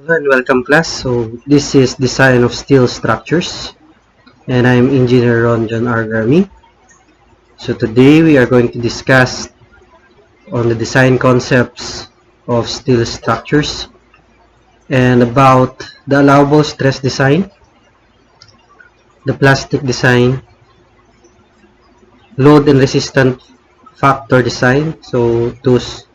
Hello and welcome class. So this is design of steel structures and I'm Engineer Ron John R. Garmi. So today we are going to discuss on the design concepts of steel structures and about the allowable stress design, the plastic design, load and resistance factor design. So those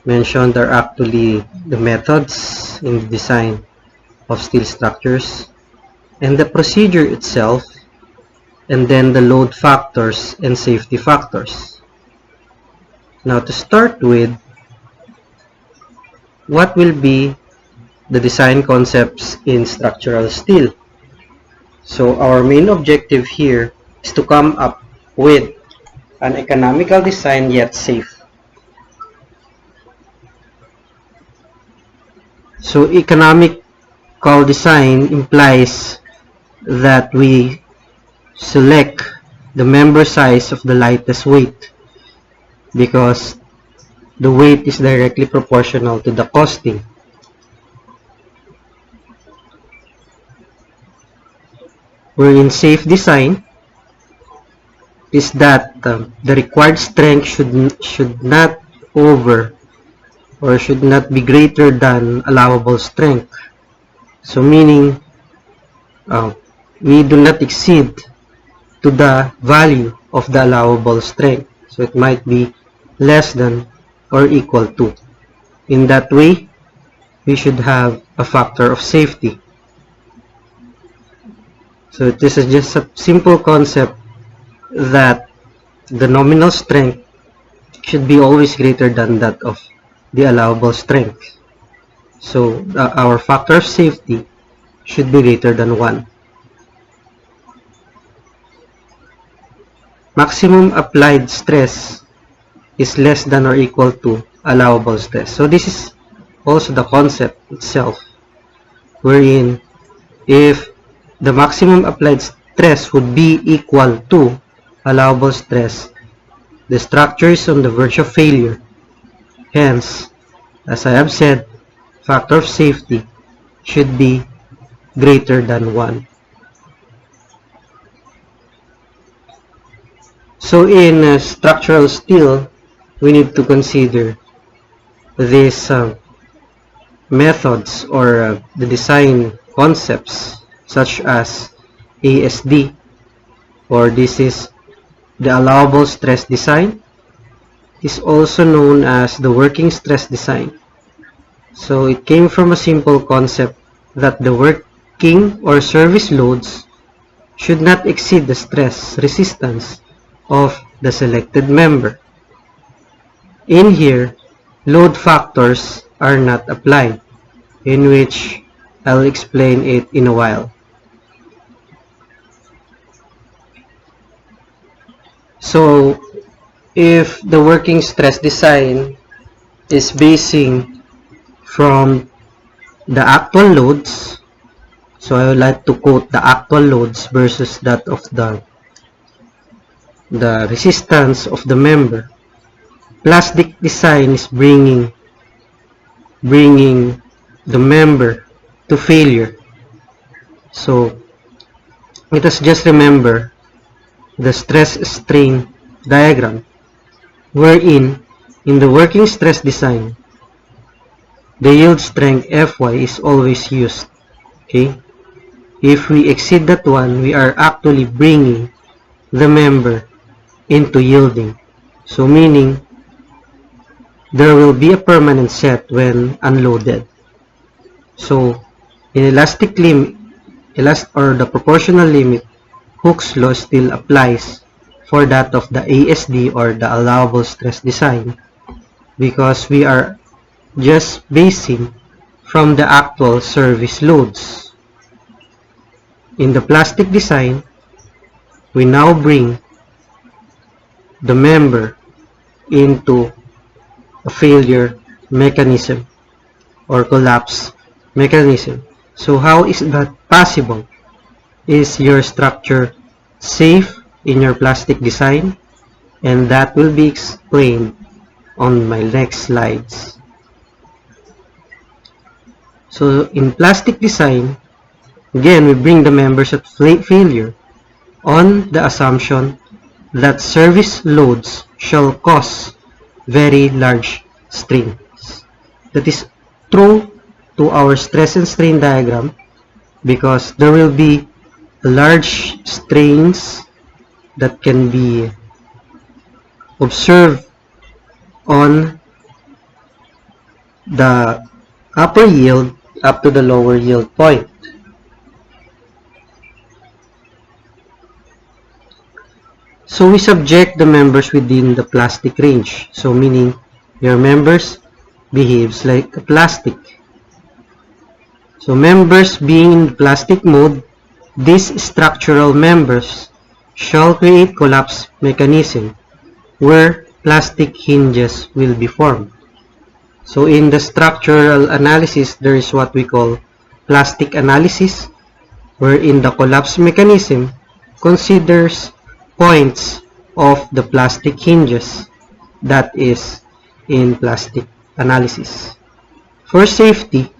mentioned are actually the methods in the design of steel structures and the procedure itself, and then the load factors and safety factors. Now to start with, what will be the design concepts in structural steel? So our main objective here is to come up with an economical design yet safe. So economical design implies that we select the member size of the lightest weight because the weight is directly proportional to the costing. Wherein safe design is that the required strength should not over or should not be greater than allowable strength. So meaning we do not exceed to the value of the allowable strength. So it might be less than or equal to. In that way, we should have a factor of safety. So this is just a simple concept that the nominal strength should be always greater than that of the allowable strength. So our factor of safety should be greater than 1. Maximum applied stress is less than or equal to allowable stress. So this is also the concept itself, wherein if the maximum applied stress would be equal to allowable stress, the structure is on the verge of failure. Hence, as I have said, factor of safety should be greater than 1. So in structural steel, we need to consider these methods or the design concepts such as ASD, or this is the allowable stress design, is also known as the working stress design. So it came from a simple concept that the working or service loads should not exceed the stress resistance of the selected member. In here, load factors are not applied, in which I'll explain it in a while. So if the working stress design is basing from the actual loads, so I would like to quote the actual loads versus that of the resistance of the member. Plastic design is bringing the member to failure. So let us just remember the stress strain diagram, wherein in the working stress design the yield strength Fy is always used. Okay, if we exceed that one, we are actually bringing the member into yielding. So meaning there will be a permanent set when unloaded. So in elastic limit or the proportional limit, Hooke's law still applies for that of the ASD or the allowable stress design, because we are just basing from the actual service loads. In the plastic design, we now bring the member into a failure mechanism or collapse mechanism. So how is that possible? Is your structure safe in your plastic design? And that will be explained on my next slides. So in plastic design, again, we bring the members at failure on the assumption that service loads shall cause very large strains. That is true to our stress and strain diagram because there will be large strains that can be observed on the upper yield up to the lower yield point. So we subject the members within the plastic range. So meaning your members behaves like a plastic. So members being in plastic mode, these structural members shall create collapse mechanism where plastic hinges will be formed. So in the structural analysis, there is what we call plastic analysis, wherein the collapse mechanism considers points of the plastic hinges. That is in plastic analysis. For safety,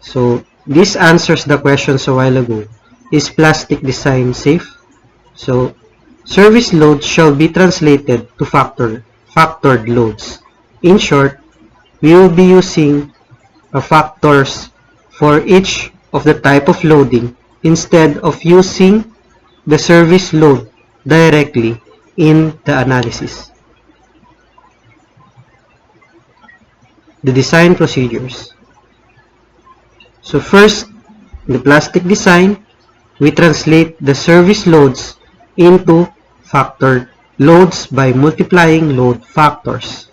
so this answers the questions a while ago. Is plastic design safe? So service loads shall be translated to factored loads. In short, we will be using factors for each of the type of loading instead of using the service load directly in the analysis. The design procedures. So first, in the plastic design, we translate the service loads into factored loads by multiplying load factors.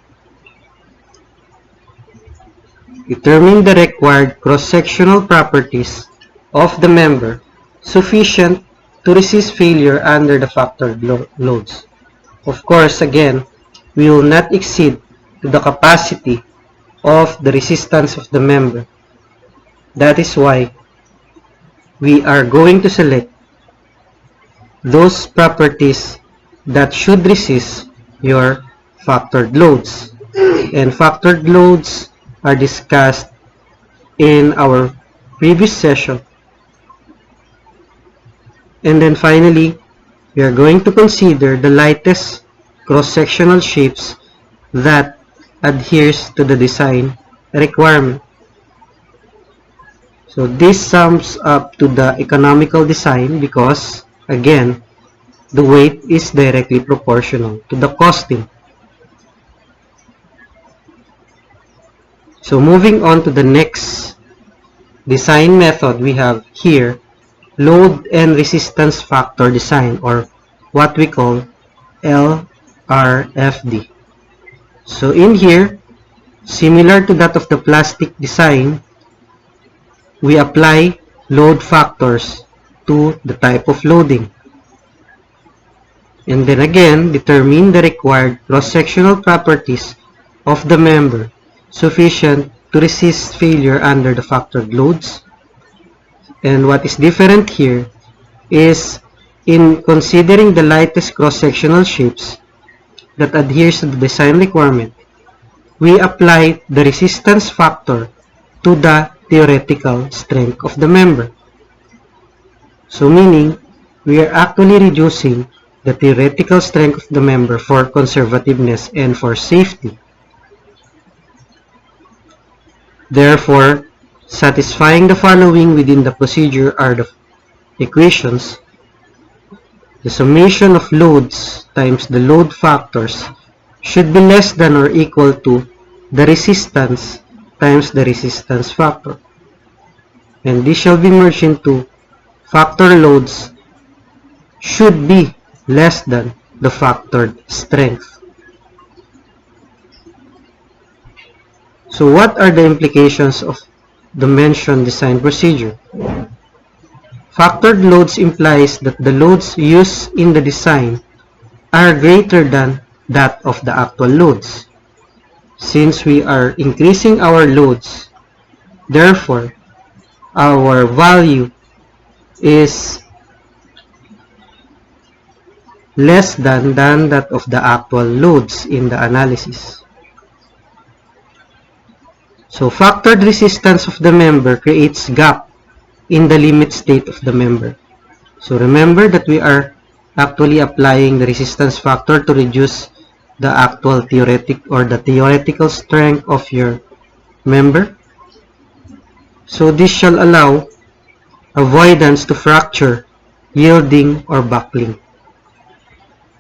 Determine the required cross-sectional properties of the member sufficient to resist failure under the factored loads. Of course, again, we will not exceed the capacity of the resistance of the member. That is why we are going to select those properties that should resist your factored loads. And factored loads are discussed in our previous session. And then finally, we are going to consider the lightest cross-sectional shapes that adheres to the design requirement. So this sums up to the economical design because, again, the weight is directly proportional to the costing. So moving on to the next design method, we have here load and resistance factor design, or what we call LRFD. So in here, similar to that of the plastic design, we apply load factors to the type of loading. And then again, determine the required cross-sectional properties of the member sufficient to resist failure under the factored loads. And what is different here is in considering the lightest cross-sectional shapes that adheres to the design requirement, we apply the resistance factor to the theoretical strength of the member. So meaning, we are actually reducing the theoretical strength of the member for conservativeness and for safety. Therefore, satisfying the following within the procedure are the equations. The summation of loads times the load factors should be less than or equal to the resistance times the resistance factor. And this shall be merged into factor loads should be less than the factored strength. So what are the implications of the mentioned design procedure? Factored loads implies that the loads used in the design are greater than that of the actual loads. Since we are increasing our loads, therefore, our value is less than that of the actual loads in the analysis. So factored resistance of the member creates gap in the limit state of the member. So remember that we are actually applying the resistance factor to reduce the actual theoretical strength of your member. So this shall allow avoidance to fracture, yielding, or buckling,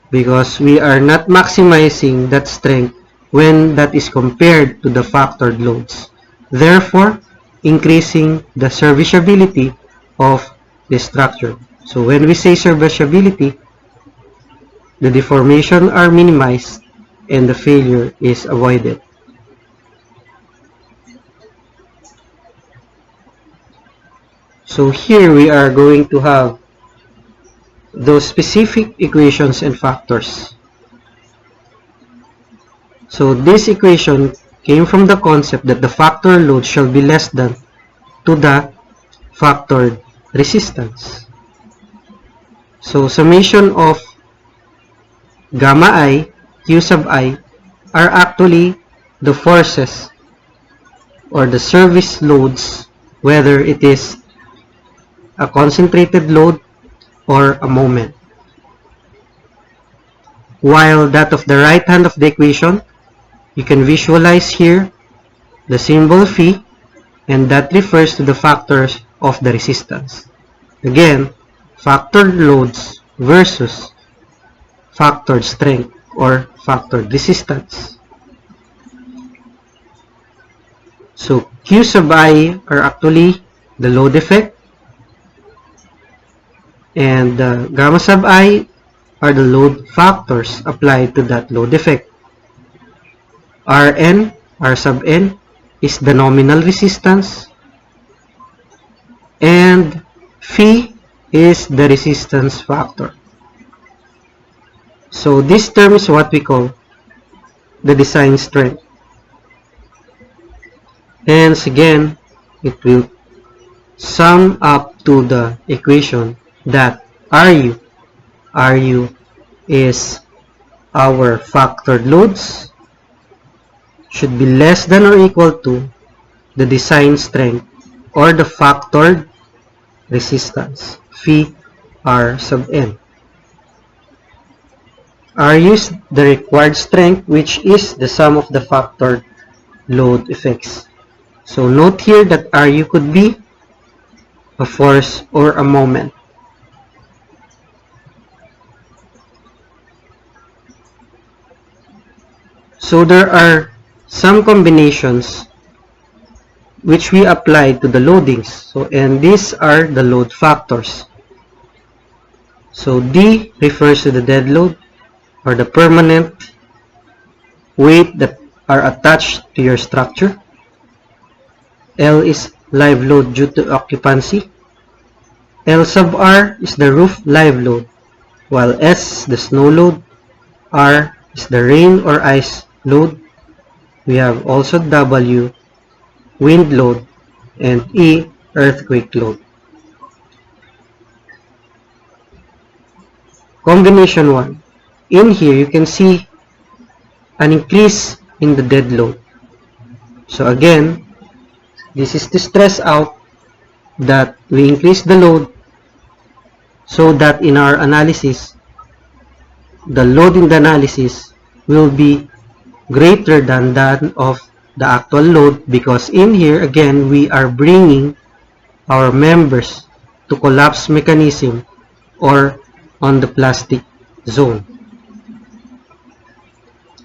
because we are not maximizing that strength when that is compared to the factored loads, therefore increasing the serviceability of the structure. So when we say serviceability, the deformation are minimized and the failure is avoided. So here we are going to have those specific equations and factors. So this equation came from the concept that the factor load shall be less than to the factored resistance. So summation of gamma I, Q sub I are actually the forces or the service loads, whether it is a concentrated load or a moment. While that of the right hand of the equation, you can visualize here the symbol phi, and that refers to the factors of the resistance. Again, factored loads versus factored strength or factored resistance. So Q sub I are actually the load effect, and gamma sub I are the load factors applied to that load effect. Rn, R sub n, is the nominal resistance, and phi is the resistance factor. So this term is what we call the design strength. Hence again, it will sum up to the equation that Ru is our factored loads should be less than or equal to the design strength or the factored resistance phi R sub n. Ru is the required strength, which is the sum of the factored load effects. So note here that Ru could be a force or a moment. So there are some combinations which we apply to the loadings. So, and these are the load factors. So D refers to the dead load or the permanent weight that are attached to your structure. L is live load due to occupancy. L sub R is the roof live load, while S the snow load, R is the rain or ice load. We have also W wind load, and E earthquake load. Combination 1. In here you can see an increase in the dead load. So again, this is to stress out that we increase the load so that in our analysis, the load in the analysis will be greater than that of the actual load, because in here again we are bringing our members to collapse mechanism or on the plastic zone.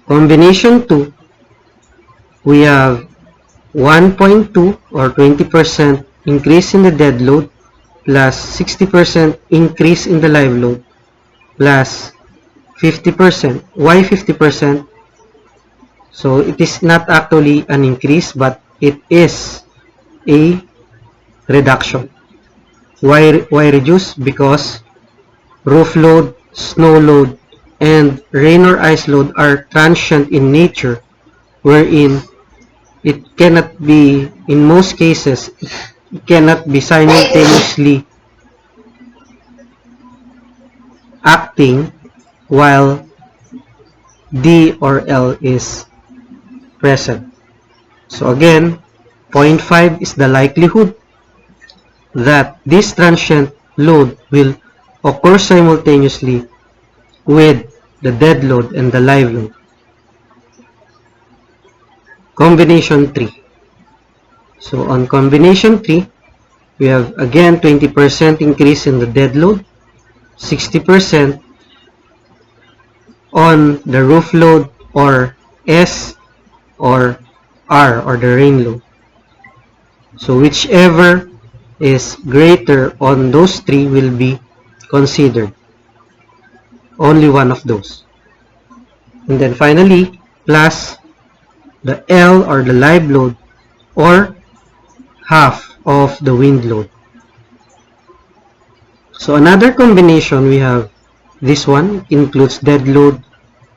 Combination 2, we have 1.2 or 20% increase in the dead load plus 60% increase in the live load plus 50%. Why 50%? So it is not actually an increase, but it is a reduction. Why reduce? Because roof load, snow load, and rain or ice load are transient in nature, wherein it cannot be, in most cases, it cannot be simultaneously acting while D or L is present. So again, 0.5 is the likelihood that this transient load will occur simultaneously with the dead load and the live load. Combination 3. So on combination 3, we have again 20% increase in the dead load, 60% on the roof load, or S or R, or the rain load. So whichever is greater on those three will be considered. Only one of those. And then finally, plus the L or the live load, or half of the wind load. So another combination, we have this one, includes dead load,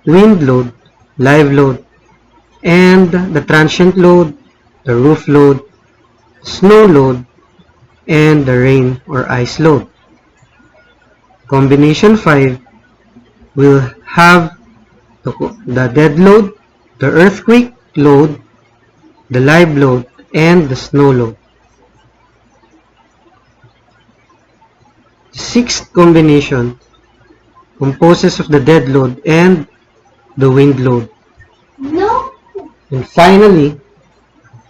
wind load, live load, and the transient load, the roof load, snow load, and the rain or ice load. Combination 5 will have the dead load, the earthquake load, the live load, and the snow load. The sixth combination composes of the dead load and the wind load. No. And finally,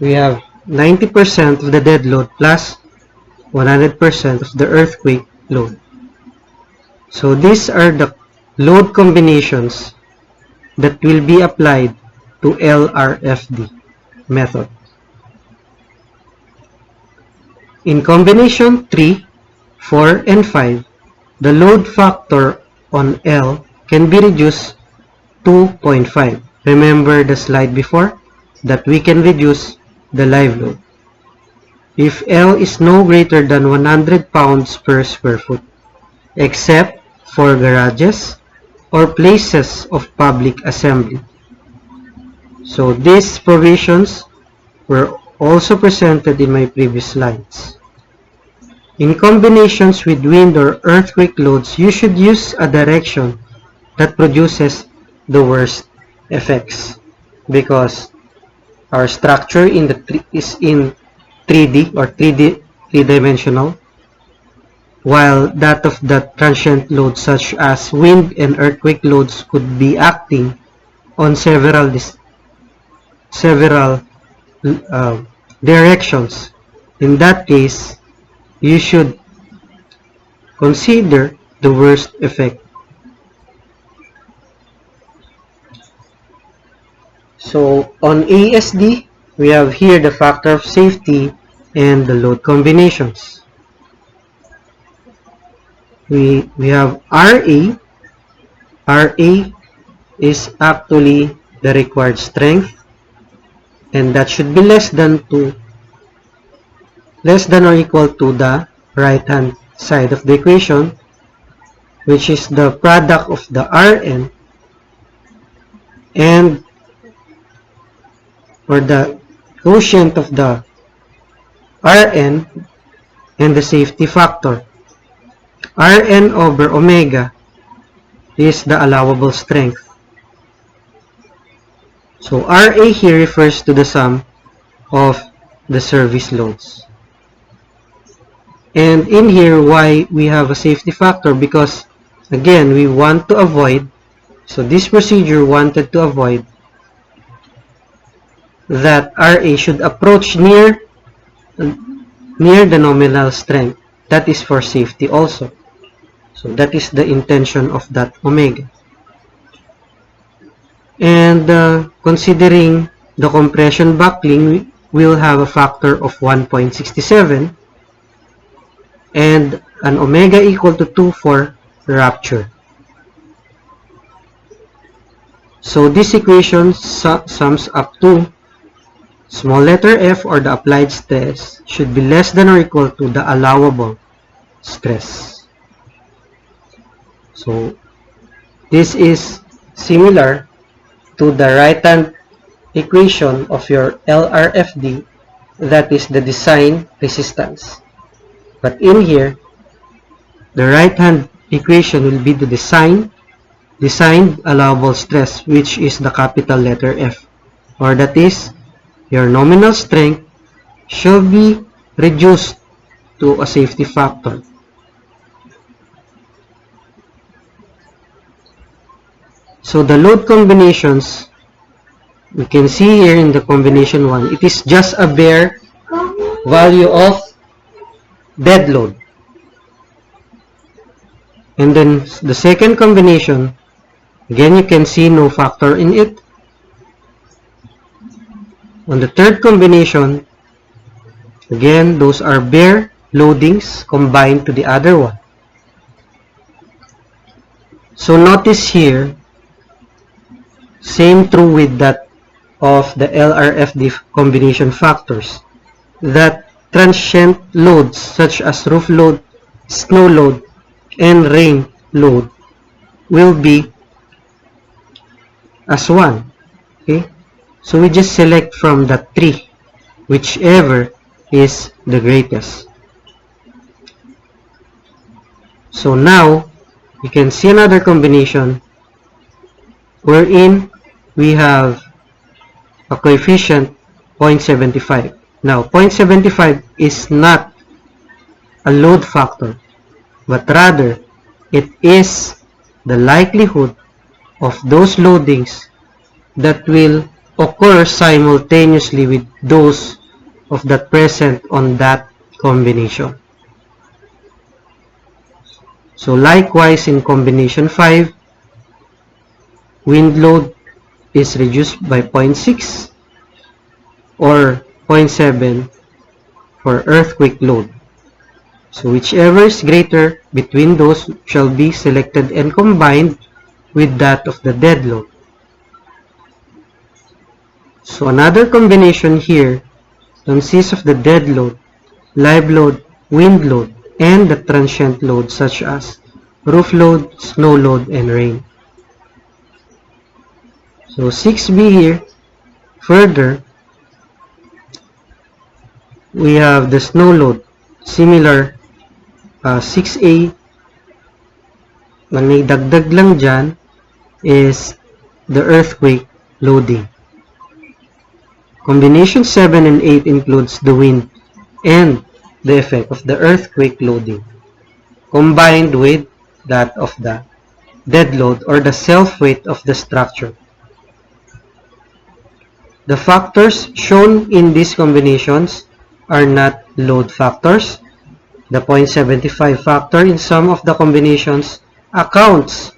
we have 90% of the dead load plus 100% of the earthquake load. So these are the load combinations that will be applied to LRFD method. In combination 3, 4, and 5, the load factor on L can be reduced to 0.5. Remember the slide before that we can reduce the live load if L is no greater than 100 pounds per square foot, except for garages or places of public assembly. So these provisions were also presented in my previous slides. In combinations with wind or earthquake loads, you should use a direction that produces the worst effects, because our structure is in 3D or 3-dimensional, while that of the transient loads such as wind and earthquake loads could be acting on several directions. In that case, you should consider the worst effect. So on ASD, we have here the factor of safety and the load combinations. We have RA. RA is actually the required strength, and that should be less than or equal to the right hand side of the equation, which is the product of the Rn and or the quotient of the Rn and the safety factor. Rn over omega is the allowable strength. So Ra here refers to the sum of the service loads. And in here, why we have a safety factor? Because again, we want to avoid, so this procedure wanted to avoid that Ra should approach near the nominal strength. That is for safety also. So that is the intention of that omega. And considering the compression buckling, we will have a factor of 1.67 and an omega equal to 2 for rupture. So this equation sums up to small letter f, or the applied stress, should be less than or equal to the allowable stress. So this is similar to the right-hand equation of your LRFD, that is the design resistance. But in here, the right-hand equation will be the designed allowable stress, which is the capital letter F, or that is your nominal strength should be reduced to a safety factor. So the load combinations, we can see here in the combination 1, it is just a bare value of dead load. And then the second combination, again you can see no factor in it. On the third combination, again those are bare loadings combined to the other one. So notice here, same true with that of the LRFD combination factors, that transient loads such as roof load, snow load, and rain load will be as 1. Okay? So we just select from the 3, whichever is the greatest. So now, you can see another combination wherein we have a coefficient 0.75. Now, 0.75 is not a load factor, but rather it is the likelihood of those loadings that will occur simultaneously with those of that present on that combination. So likewise in combination 5, wind load is reduced by 0.6 or 0.7 for earthquake load. So whichever is greater between those shall be selected and combined with that of the dead load. So another combination here consists of the dead load, live load, wind load, and the transient load such as roof load, snow load, and rain. So 6b here, further, we have the snow load, similar 6a, ang naidagdag lang dyan is the earthquake loading. Combination 7 and 8 includes the wind and the effect of the earthquake loading, combined with that of the dead load or the self-weight of the structure. The factors shown in these combinations are not load factors. The 0.75 factor in some of the combinations accounts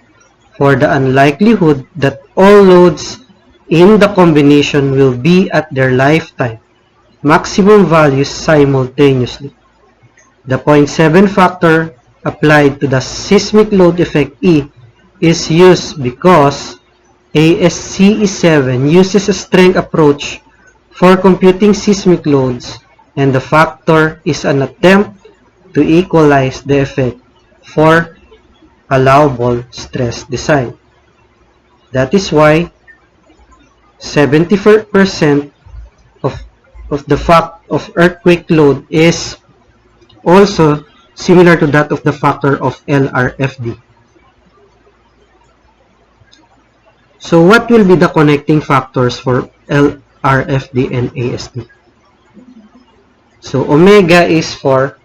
for the unlikelihood that all loads in the combination will be at their lifetime maximum values simultaneously. The 0.7 factor applied to the seismic load effect E is used because ASCE7 uses a strength approach for computing seismic loads, and the factor is an attempt to equalize the effect for allowable stress design. That is why 70% of the fact of earthquake load is also similar to that of the factor of LRFD. So what will be the connecting factors for LRFD and ASD? So omega is for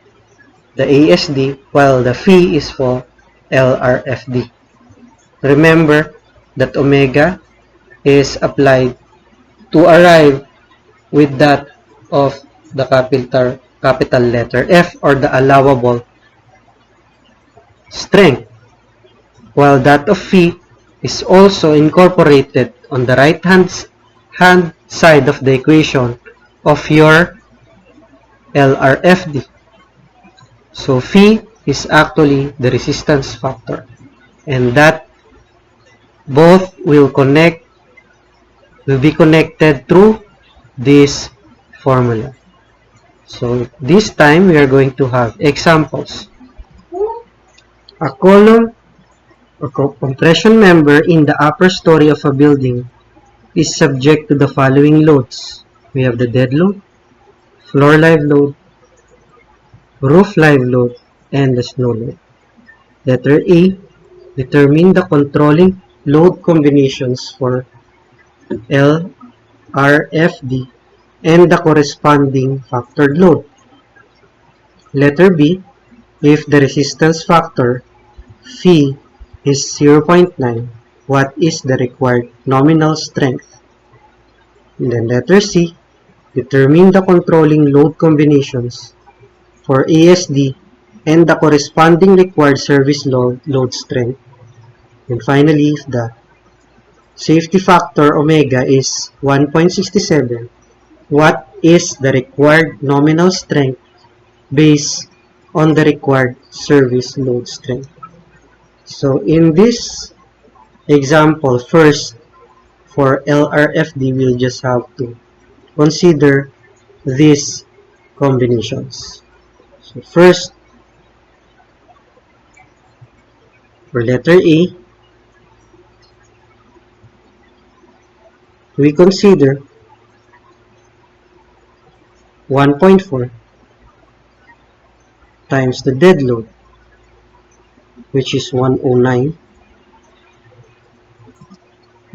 the ASD while the phi is for LRFD. Remember that omega is applied to arrive with that of the capital letter F or the allowable strength, while that of phi is also incorporated on the right hand side of the equation of your LRFD. So phi is actually the resistance factor, and that both will be connected through this formula. So this time we are going to have examples. A column or compression member in the upper story of a building is subject to the following loads. We have the dead load, floor live load, roof live load, and the snow load. Letter A, determine the controlling load combinations for LRFD and the corresponding factored load. Letter B, if the resistance factor phi is 0.9, what is the required nominal strength? And then letter C, determine the controlling load combinations for ASD and the corresponding required service load strength. And finally, if the safety factor omega is 1.67, what is the required nominal strength based on the required service load strength? So in this example, first, for LRFD, we'll just have to consider these combinations. So first, for letter A, we consider 1.4 times the dead load, which is 109,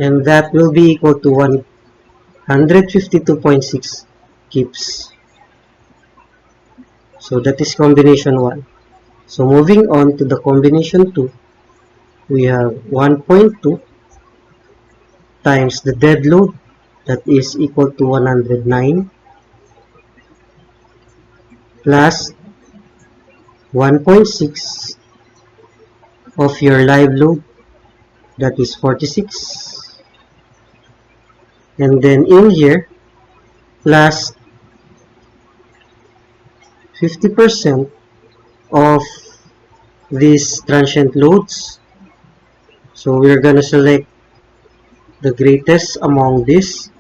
and that will be equal to 152.6 kips. So that is combination 1. So moving on to the combination 2, we have 1.2 times the dead load, that is equal to 109, plus 1.6 of your live load, that is 46, and then in here, plus 50% of these transient loads. So we're gonna select the greatest among this,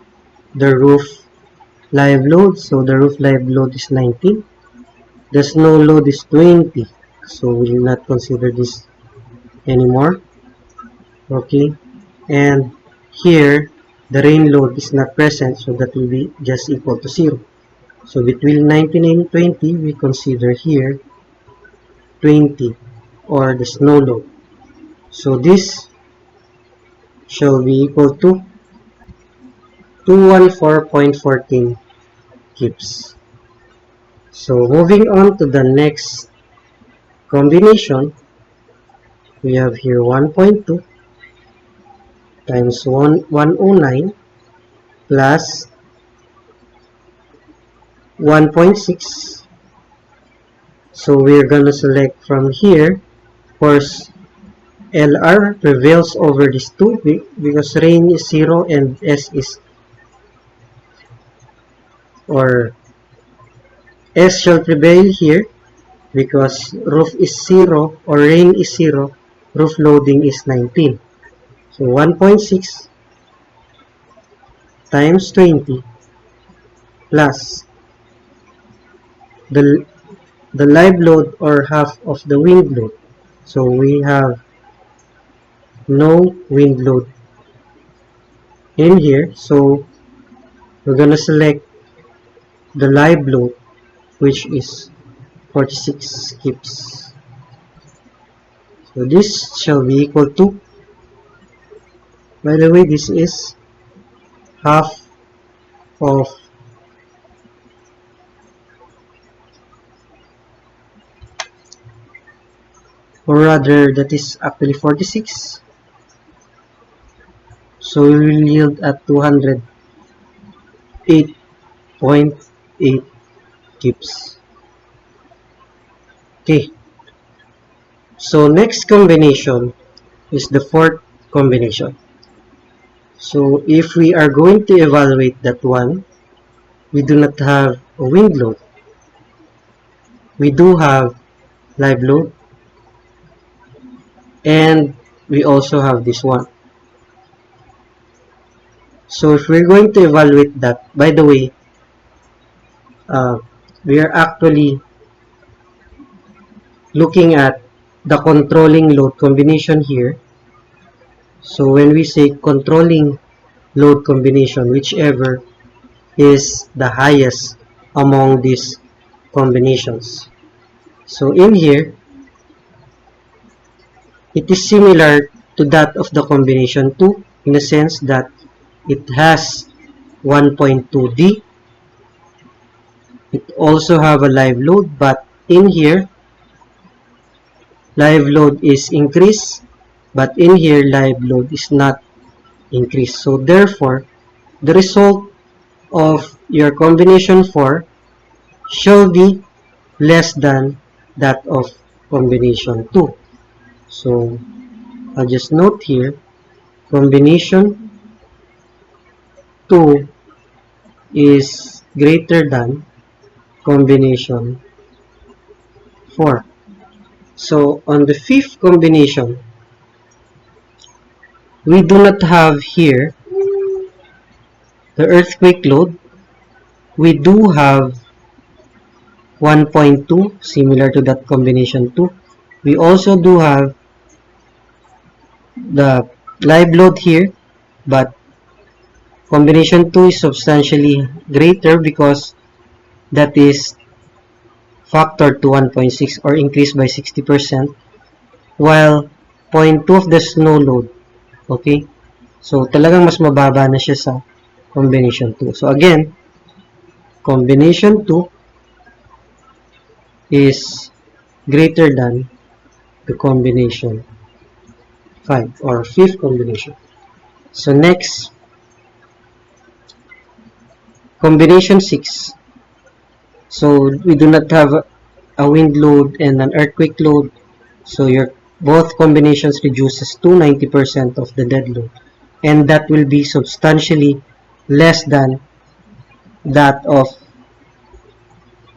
the roof live load. So the roof live load is 19, the snow load is 20, so we will not consider this anymore. Okay, and here the rain load is not present, so that will be just equal to 0. So between 19 and 20, we consider here 20, or the snow load. So this shall be equal to 214.14 kips. So moving on to the next combination, we have here 1.2 times 109 plus 1.6. So we're gonna select from here. Of course, LR prevails over these two because rain is 0 and S is, or S shall prevail here because roof is 0 or rain is 0, roof loading is 19. So 1.6 times 20 plus the live load, or half of the wind load. So we have no wind load in here, so we're gonna select the live load, which is 46 kips. So this shall be equal to, by the way, this is half of or rather that is actually 46, so we will yield at 208.8 kips. Okay, so next combination is the fourth combination. So if we are going to evaluate that one, we do not have a wind load, we do have live load, and we also have this one. So if we're going to evaluate that, by the way, we are actually looking at the controlling load combination here. So when we say controlling load combination, whichever is the highest among these combinations. So in here, it is similar to that of the combination 2 in the sense that it has 1.2D It also have a live load, but in here, live load is increased, but in here, live load is not increased. So therefore, the result of your combination 4 shall be less than that of combination 2. So I'll just note here, combination 2 is greater than combination 4. So on the fifth combination, we do not have here the earthquake load. We do have 1.2 similar to that combination 2. We also do have the live load here, but combination 2 is substantially greater because that is factored to 1.6 or increased by 60%, while 0.2 of the snow load. Okay? So, talagang mas mababa na siya sa combination 2. So, again, combination 2 is greater than the combination 5 or fifth combination. So, next, combination 6. So, we do not have a wind load and an earthquake load. So, your both combinations reduces to 90% of the dead load. And that will be substantially less than that of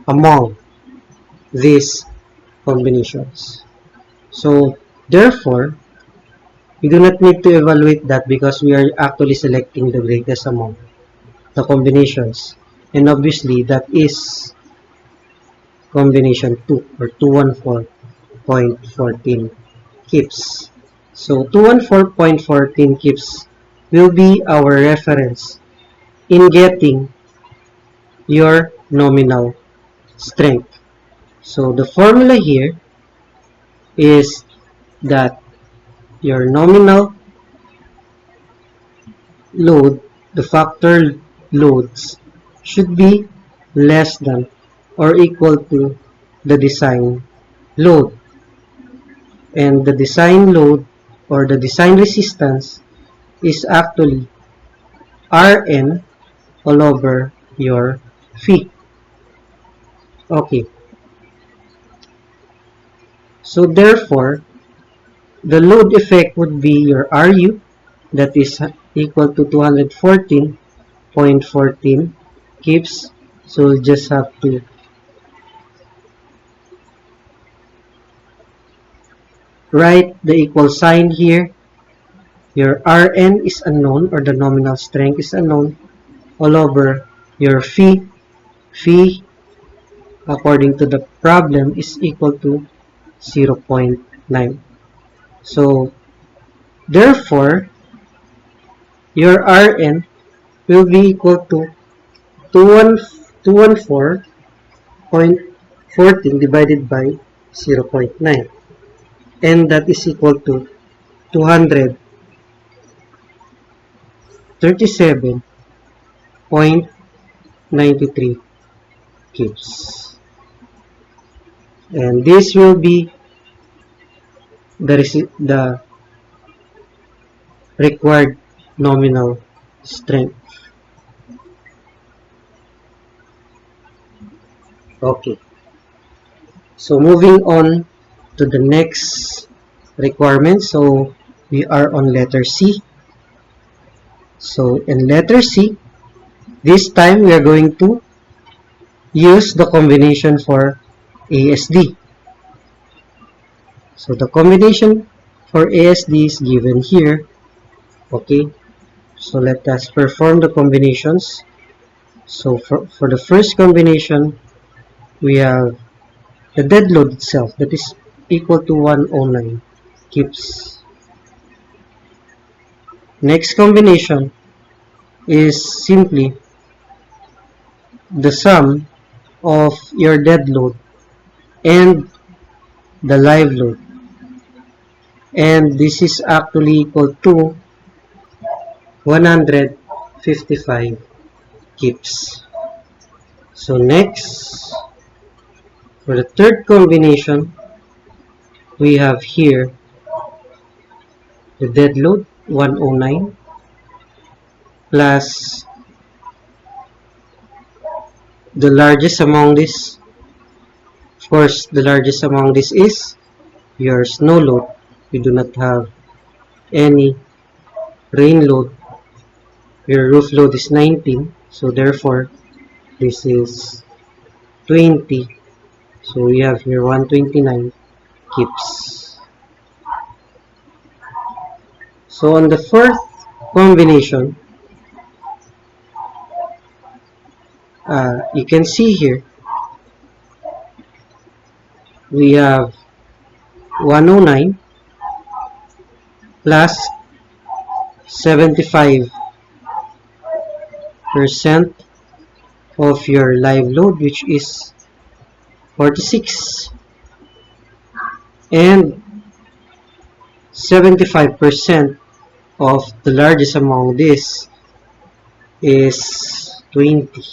among these combinations. So, therefore, we do not need to evaluate that because we are actually selecting the greatest among the combinations. And obviously, that is combination 2 or 214.14 kips. So, 214.14 kips will be our reference in getting your nominal strength. So, the formula here is that your nominal load, the factor loads, should be less than or equal to the design load. And the design load or the design resistance is actually Rn all over your phi. Okay. So therefore, the load effect would be your Ru, that is equal to 214.14 kips. So we'll just have to write the equal sign here. Your Rn is unknown, or the nominal strength is unknown, all over your phi. Phi, according to the problem, is equal to 0.9. So therefore, your Rn will be equal to 214.14 divided by 0.9, and that is equal to 237.93 kips. And this will be the required nominal strength. Okay. So moving on to the next requirement. So we are on letter C. So in letter C, this time we are going to use the combination for ASD. So the combination for ASD is given here. Okay. So let us perform the combinations. So for the first combination, we have the dead load itself, that is equal to 109 kips. Next combination is simply the sum of your dead load and the live load, and this is actually equal to 155 kips. So next, for the third combination, we have here the dead load 109 plus the largest among this. Of course, the largest among this is your snow load. We do not have any rain load. Your roof load is 19, so therefore this is 20. So we have here 129 kips. So on the fourth combination, you can see here we have 109 plus 75% of your live load, which is 46, and 75% of the largest among this is 20,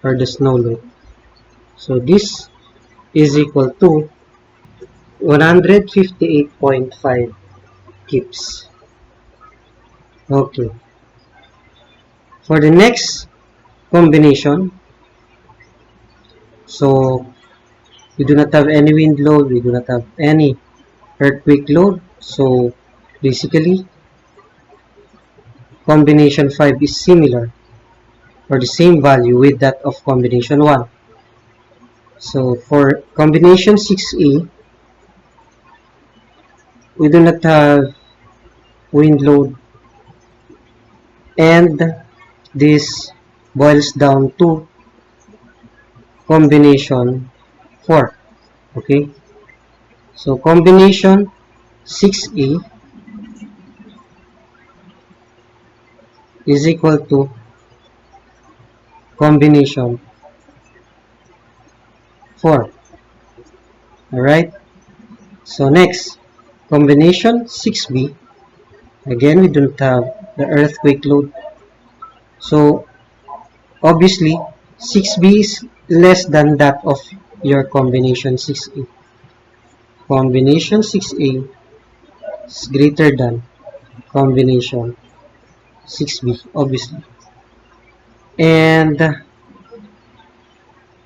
or the snow load. So this is equal to 158.5 kips. Okay. For the next combination, so we do not have any wind load, we do not have any earthquake load, so basically combination 5 is similar or the same value with that of combination 1. So for combination 6A, we do not have wind load, and this boils down to combination 4. Okay, so combination 6A is equal to combination 4. Alright, so next, combination 6B, again we don't have the earthquake load, so obviously 6B is less than that of your combination 6A. Combination 6A is greater than combination 6B, obviously. And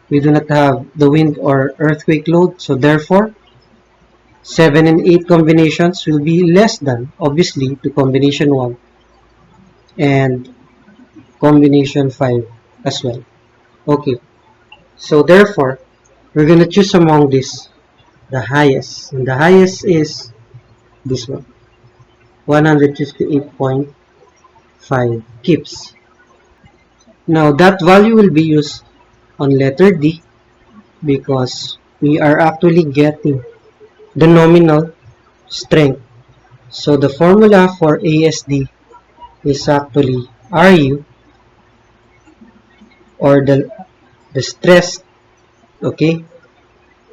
we do not have the wind or earthquake load, so therefore 7 and 8 combinations will be less than, obviously, to combination 1 and combination 5 as well. Okay, so therefore we're going to choose among this the highest, and the highest is this one, 158.5 kips. Now that value will be used on letter D because we are actually getting the nominal strength. So the formula for ASD is actually RU, or the stress, okay,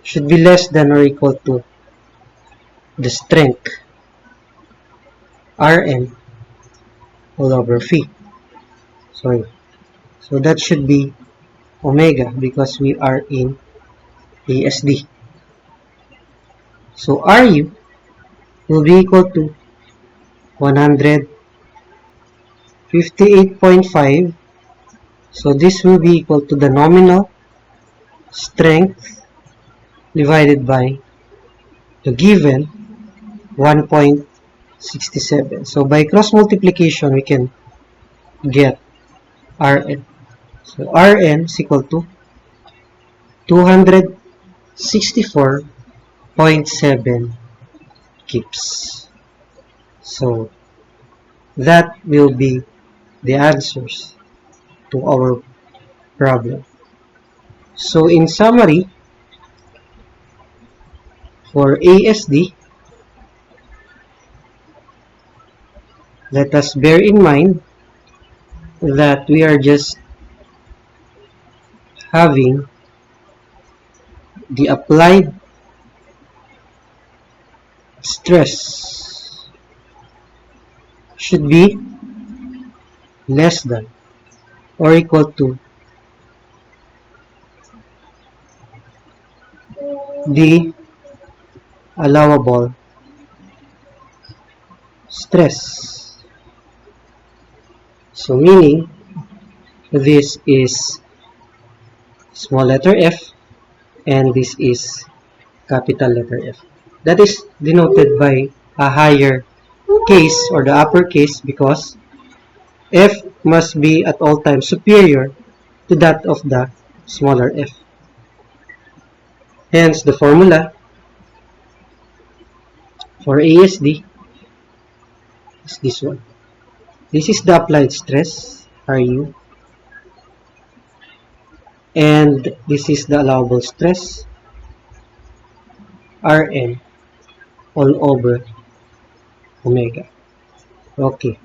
should be less than or equal to the strength Rn all over phi. Sorry. So that should be omega because we are in ASD. So Ru will be equal to 158.5. So this will be equal to the nominal strength divided by the given 1.67. So by cross multiplication, we can get Rn. So Rn is equal to 264.7 kips. So that will be the answers to our problem. So in summary, for ASD, let us bear in mind that we are just having the applied stress should be less than or equal to the allowable stress. So meaning this is small letter f and this is capital letter F. That is denoted by a higher case or the uppercase because F must be at all times superior to that of the smaller f. Hence, the formula for ASD is this one. This is the applied stress, RU, and this is the allowable stress, Rn, all over omega. Okay,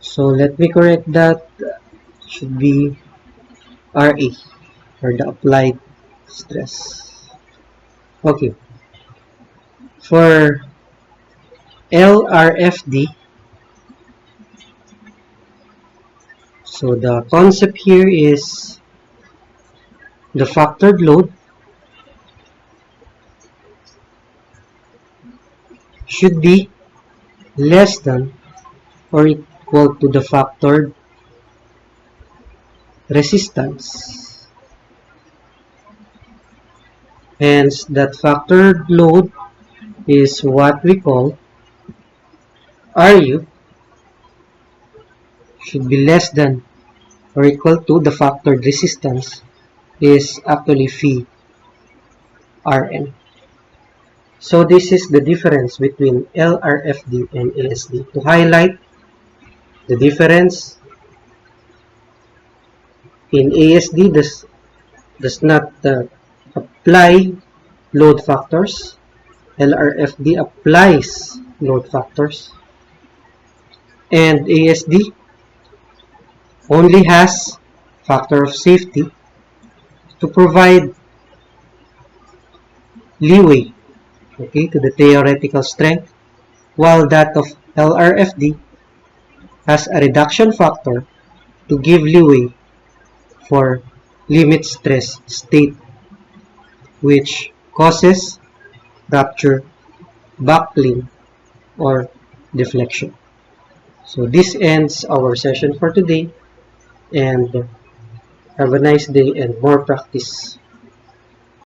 so let me correct that. It should be Ra, or the applied stress. Okay, for LRFD, so the concept here is the factored load should be less than or equal to the factored resistance. Hence, that factored load is what we call Ru should be less than or equal to the factored resistance is actually phi Rn. So this is the difference between LRFD and ASD. To highlight the difference, in ASD does not apply load factors. LRFD applies load factors. And ASD only has factor of safety to provide leeway, okay, to the theoretical strength, while that of LRFD has a reduction factor to give leeway for limit stress state, which causes rupture, buckling, or deflection. So this ends our session for today, and have a nice day and more practice.